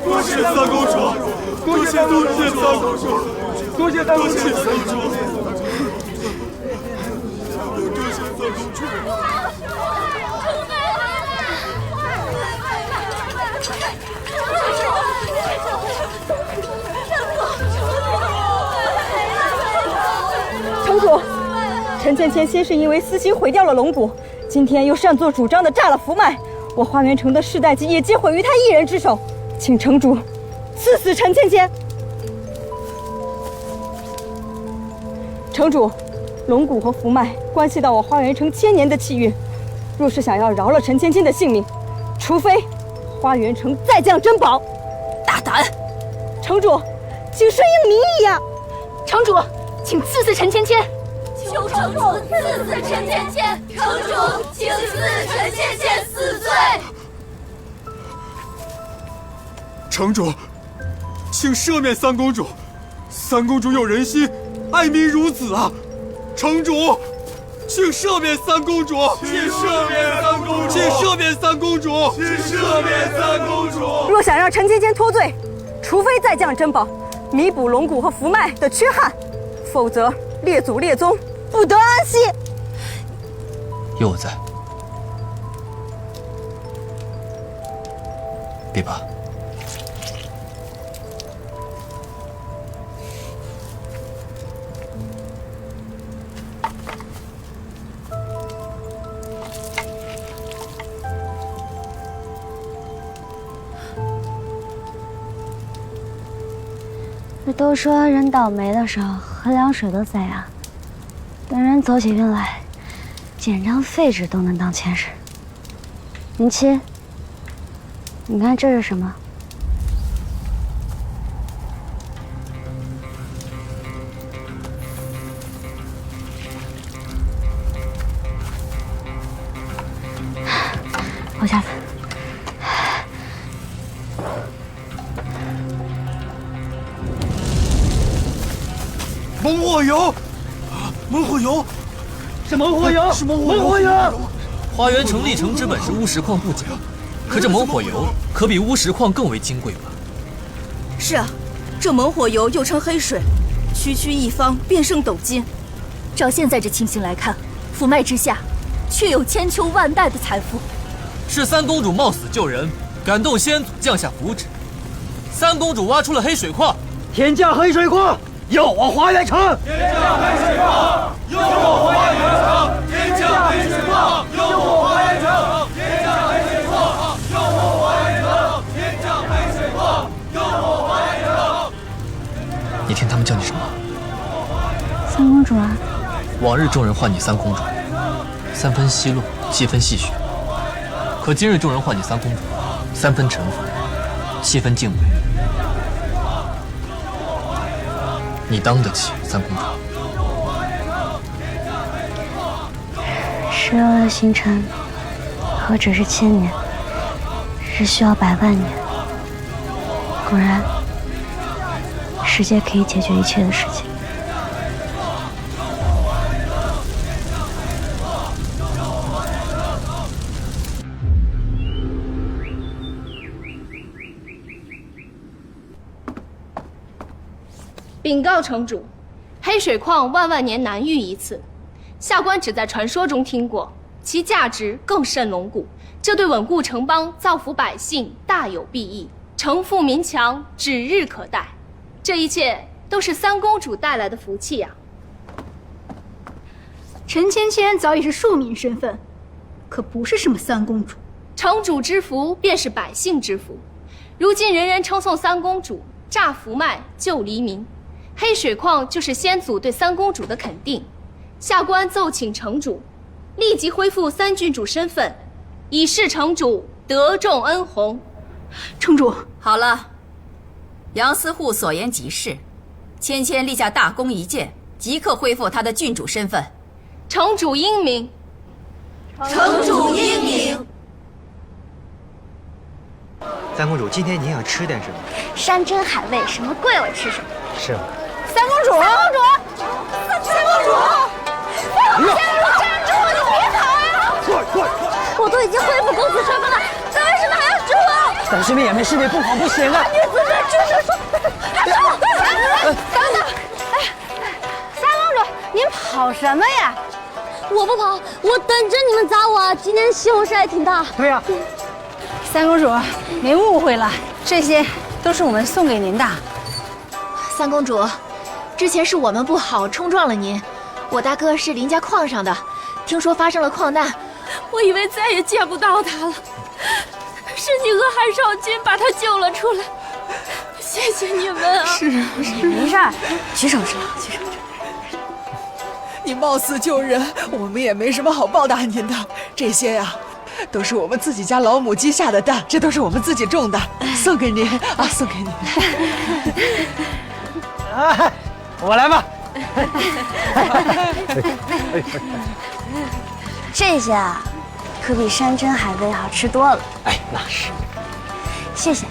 多谢三公主，多谢三公主，多谢三公主，多谢三公主，多谢三公主。城主，陈芊芊先是因为私心毁掉了龙骨，今天又擅作主张的炸了福脉，我花园城的世代基业皆毁于他一人之手，请城主赐死陈芊芊。城主，龙骨和福脉关系到我花园城千年的气运，若是想要饶了陈芊芊的性命，除非花园城再降珍宝。大胆！城主，请顺应民意呀！城主，请赐死陈芊芊。求城主赐死陈芊芊，城主请赐陈芊芊死罪。城主，请赦免三公主，三公主有仁心，爱民如子啊！城主，请赦免三公主，请赦免三公主，请赦免三公主，请赦免三公主。若想让陈芊芊脱罪，除非再降珍宝，弥补龙骨和福脉的缺憾，否则列祖列宗不得安息。有我在，别怕。这都说人倒霉的时候喝凉水都塞牙，等人走起运来，捡张废纸都能当钱使。云七，你看这是什么？我下次。猛火油，猛火油，是猛火油，是猛火油。花园城立城之本是乌石矿不假，可这猛火油可比乌石矿更为金贵吧？是啊，这猛火油又称黑水，区区一方便胜斗金。照现在这情形来看，福脉之下，却有千秋万代的财富。是三公主冒死救人，感动先祖降下符纸。三公主挖出了黑水矿，天降黑水矿，要我花园城！天降黑水矿，要我花园城！天降黑水矿，要我花园城！天降黑水矿，要我花园城！天降黑水矿，要我花园城！你听他们叫你什么？三公主啊！往日众人唤你三公主，三分奚落，七分戏谑。可今日众人唤你三公主，三分臣服，七分敬畏。你当得起三公主？石油的形成何止是1000年，是需要100万年。果然，世界可以解决一切的事情。禀告城主，黑水矿万万年难遇一次，下官只在传说中听过，其价值更胜龙骨，这对稳固城邦、造福百姓大有裨益，城富民强指日可待。这一切都是三公主带来的福气呀。陈芊芊早已是庶民身份，可不是什么三公主。城主之福便是百姓之福，如今人人称颂三公主，炸福脉救黎民。黑水矿就是先祖对三公主的肯定，下官奏请城主立即恢复三郡主身份，以示城主得众恩弘。城主，好了，杨司户所言极是，芊芊立下大功一件，即刻恢复她的郡主身份。城主英明，城主英明。三公主，今天你想吃点什么？山珍海味，什么贵我吃什么。是吗？三公主，三公主，三公主，三公主，站住！你别跑啊！快！我都已经恢复公主身份了，为什么还要追我？但是妹妹是不跑不行啊！你自个就是说，等等，哎，三公主，您跑什么呀？我不跑，我等着你们砸我。今天西红柿还挺大。对呀。三公主，您误会了，这些都是我们送给您的。三公主，之前是我们不好冲撞了您，我大哥是林家矿上的，听说发生了矿难，我以为再也见不到他了。是你和韩少君把他救了出来，谢谢你们啊！是，没事儿，举手之劳，举手之劳。你貌似救人，我们也没什么好报答您的。这些呀，都是我们自己家老母鸡下的蛋，这都是我们自己种的，送给您啊，送给您。哎，我来吧。这些啊，可比山珍海味好吃多了。哎，那是。谢谢。